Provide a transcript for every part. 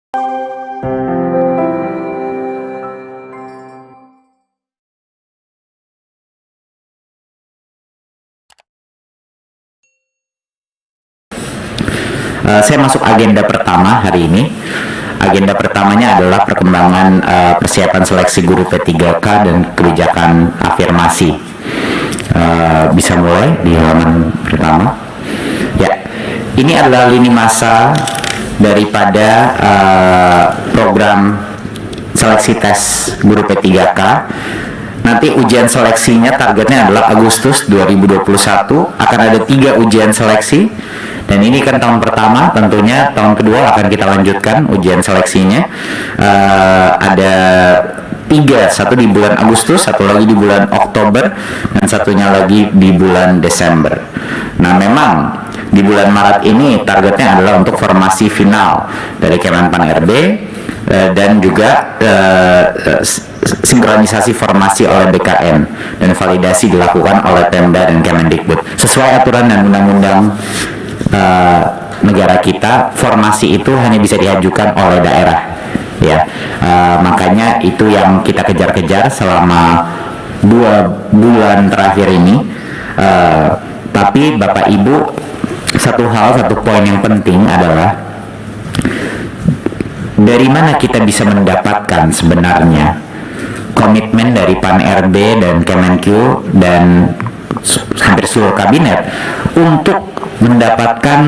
Saya masuk agenda pertama hari ini. Agenda pertamanya adalah perkembangan persiapan seleksi guru P3K dan kebijakan afirmasi. Bisa mulai di halaman pertama. Ya, ini adalah lini masa daripada program seleksi tes guru P3K. Nanti ujian seleksinya targetnya adalah Agustus 2021. Akan ada 3 ujian seleksi. Dan ini kan tahun pertama, tentunya tahun kedua akan kita lanjutkan ujian seleksinya. Ada 3, satu di bulan Agustus, satu lagi di bulan Oktober, dan satunya lagi di bulan Desember. Nah, memang di bulan Maret ini targetnya adalah untuk formasi final dari Kemenpan RB dan juga sinkronisasi formasi oleh BKN dan validasi dilakukan oleh Pemda dan Kemendikbud sesuai aturan dan undang-undang negara kita. Formasi itu hanya bisa diajukan oleh daerah, ya. Makanya itu yang kita kejar-kejar selama 2 bulan terakhir ini. Tapi Bapak Ibu, satu poin yang penting adalah dari mana kita bisa mendapatkan sebenarnya komitmen dari Pan RB dan Kemenq dan hampir seluruh kabinet untuk mendapatkan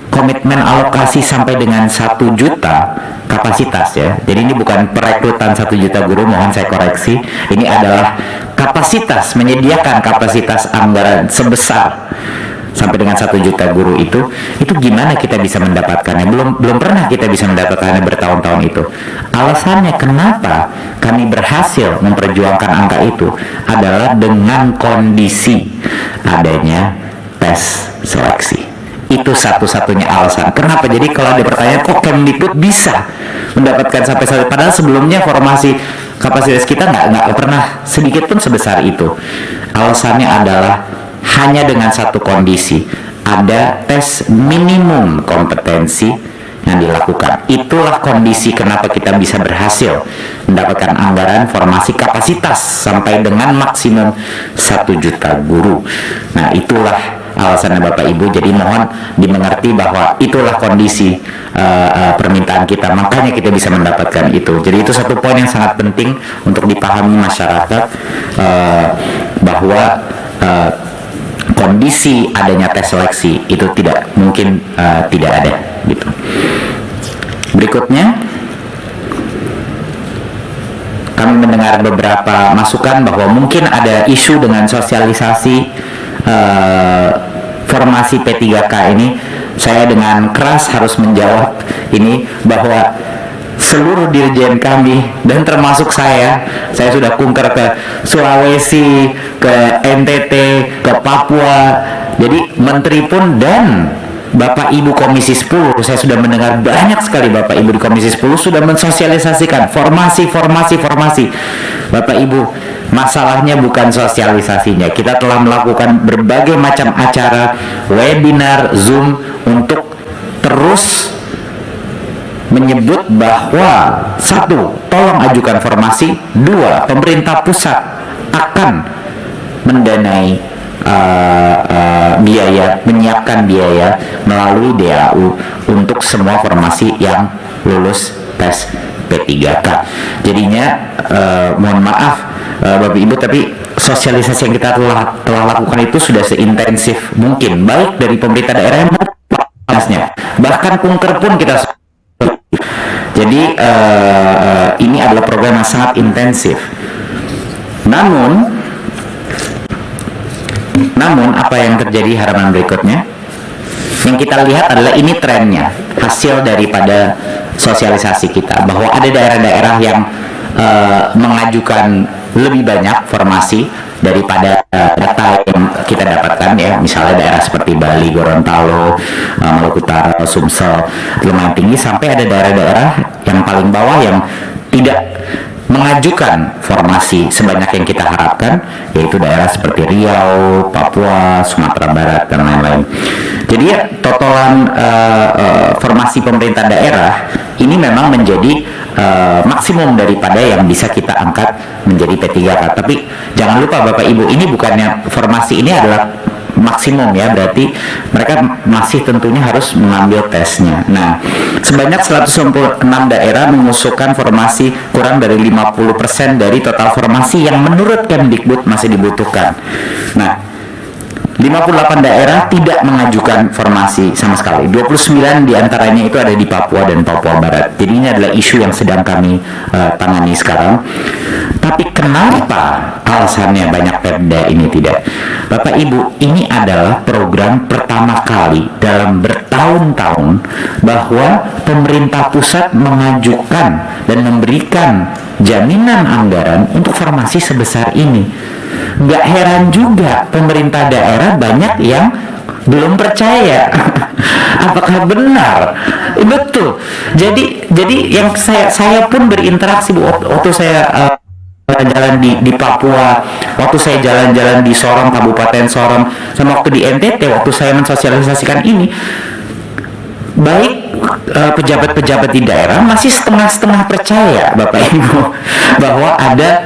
komitmen alokasi sampai dengan 1 juta kapasitas, ya. Jadi ini bukan perekrutan 1 juta guru, mohon saya koreksi. Ini adalah kapasitas, menyediakan kapasitas anggaran sebesar sampai dengan 1 juta guru itu gimana kita bisa mendapatkannya? Belum pernah kita bisa mendapatkannya bertahun-tahun itu. Alasannya kenapa kami berhasil memperjuangkan angka itu adalah dengan kondisi adanya tes seleksi. Itu satu-satunya alasan. Kenapa? Jadi kalau ada pertanyaan, kok Kemdikbud bisa mendapatkan sampai saat, padahal sebelumnya formasi kapasitas kita nggak pernah sedikit pun sebesar itu. Alasannya adalah hanya dengan satu kondisi, ada tes minimum kompetensi yang dilakukan. Itulah kondisi kenapa kita bisa berhasil mendapatkan anggaran formasi kapasitas sampai dengan maksimum 1 juta guru. Nah, itulah alasannya Bapak Ibu. Jadi mohon dimengerti bahwa itulah kondisi permintaan kita, makanya kita bisa mendapatkan itu. Jadi itu satu poin yang sangat penting untuk dipahami masyarakat, bahwa kondisi adanya tes seleksi itu tidak mungkin tidak ada, gitu. Berikutnya, kami mendengar beberapa masukan bahwa mungkin ada isu dengan sosialisasi formasi P3K ini. Saya dengan keras harus menjawab ini, bahwa seluruh dirjen kami dan termasuk saya sudah kunker ke Sulawesi, ke NTT, ke Papua. Jadi menteri pun dan Bapak Ibu Komisi 10, saya sudah mendengar banyak sekali Bapak Ibu di Komisi 10 sudah mensosialisasikan formasi. Bapak Ibu, masalahnya bukan sosialisasinya. Kita telah melakukan berbagai macam acara, webinar, Zoom untuk terus menyebut bahwa 1, tolong ajukan formasi, 2, pemerintah pusat akan mendanai biaya, menyiapkan biaya melalui DAU untuk semua formasi yang lulus tes P3K. Jadinya mohon maaf Bapak Ibu, tapi sosialisasi yang kita telah lakukan itu sudah seintensif mungkin, baik dari pemerintah daerah maupun bahkan kunker pun kita. Jadi ini adalah program yang sangat intensif. Namun apa yang terjadi halaman berikutnya? Yang kita lihat adalah ini trennya, hasil daripada sosialisasi kita, bahwa ada daerah-daerah yang mengajukan lebih banyak formasi daripada data yang kita dapatkan, ya. Misalnya daerah seperti Bali, Gorontalo, Maluku Utara, Sumsel lumayan tinggi, sampai ada daerah-daerah yang paling bawah yang tidak mengajukan formasi sebanyak yang kita harapkan, yaitu daerah seperti Riau, Papua, Sumatera Barat, dan lain-lain. Jadi ya, totalan formasi pemerintah daerah ini memang menjadi maksimum daripada yang bisa kita angkat menjadi P3K. Tapi jangan lupa Bapak Ibu, ini bukannya formasi ini adalah maksimum ya, berarti mereka masih tentunya harus mengambil tesnya. Nah, sebanyak 196 daerah mengusulkan formasi kurang dari 50% dari total formasi yang menurut Kemdikbud masih dibutuhkan. Nah, 58 daerah tidak mengajukan formasi sama sekali. 29 diantaranya itu ada di Papua dan Papua Barat. Jadi ini adalah isu yang sedang kami tangani sekarang. Tapi kenapa alasannya banyak Pemda ini tidak? Bapak Ibu, ini adalah program pertama kali dalam bertahun-tahun bahwa pemerintah pusat mengajukan dan memberikan jaminan anggaran untuk formasi sebesar ini. Nggak heran juga pemerintah daerah banyak yang belum percaya. Apakah benar? Betul. Jadi yang saya pun berinteraksi waktu saya jalan di Papua, waktu saya jalan-jalan di Sorong, Kabupaten Sorong, sama waktu di NTT, waktu saya mensosialisasikan ini, baik pejabat-pejabat di daerah masih setengah-setengah percaya Bapak Ibu bahwa ada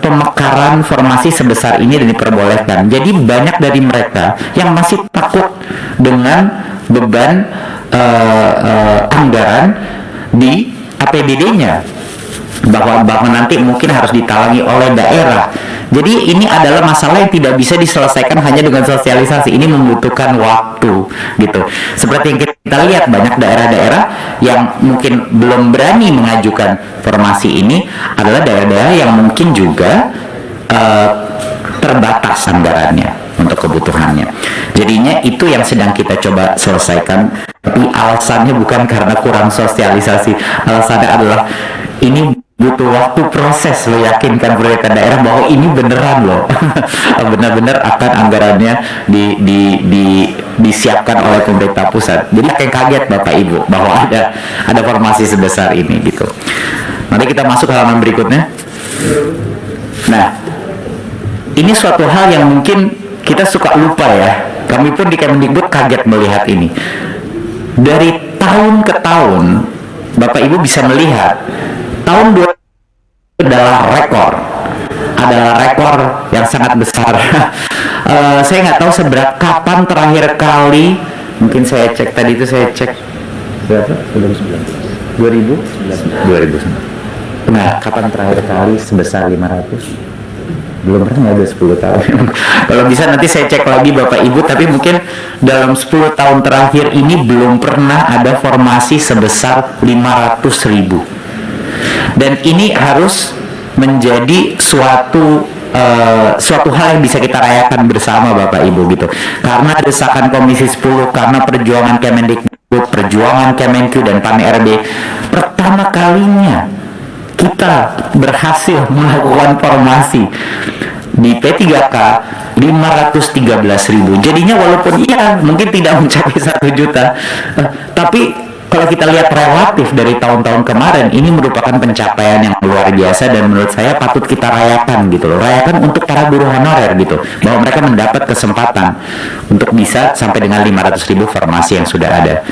pemekaran formasi sebesar ini dan diperbolehkan. Jadi banyak dari mereka yang masih takut dengan beban anggaran di APBD-nya, bahwa nanti mungkin harus ditalangi oleh daerah. Jadi ini adalah masalah yang tidak bisa diselesaikan hanya dengan sosialisasi. Ini membutuhkan waktu gitu. Seperti yang kita lihat, banyak daerah-daerah yang mungkin belum berani mengajukan formasi ini adalah daerah-daerah yang mungkin juga terbatas anggarannya untuk kebutuhannya. Jadinya itu yang sedang kita coba selesaikan. Tapi alasannya bukan karena kurang sosialisasi. Alasannya adalah ini butuh waktu proses lo yakinkan pemerintah daerah bahwa ini beneran loh benar-benar akan anggarannya disiapkan oleh pemerintah pusat. Jadi kayak kaget Bapak Ibu bahwa ada formasi sebesar ini gitu. Mari kita masuk ke halaman berikutnya. Nah, ini suatu hal yang mungkin kita suka lupa ya. Kami pun di Kemdikbud kaget melihat ini. Dari tahun ke tahun Bapak Ibu bisa melihat tahun 2000 adalah rekor yang sangat besar. Saya nggak tahu seberapa kapan terakhir kali, mungkin saya cek tadi itu saya cek berapa? 2000. Nah, kapan terakhir kali sebesar 500? Belum pernah, ada 10 tahun. Kalau bisa nanti saya cek lagi Bapak Ibu, tapi mungkin dalam 10 tahun terakhir ini belum pernah ada formasi sebesar 500.000. Dan ini harus menjadi suatu hal yang bisa kita rayakan bersama Bapak Ibu gitu. Karena desakan Komisi 10, karena perjuangan Kemendikbud, perjuangan Kemenq dan PAN-RB, pertama kalinya kita berhasil melakukan formasi di P3K 513.000. Jadinya walaupun mungkin tidak mencapai 1 juta, tapi kalau kita lihat relatif dari tahun-tahun kemarin, ini merupakan pencapaian yang luar biasa dan menurut saya patut kita rayakan gitu loh. Rayakan untuk para guru honorer gitu, bahwa mereka mendapat kesempatan untuk bisa sampai dengan 500.000 formasi yang sudah ada.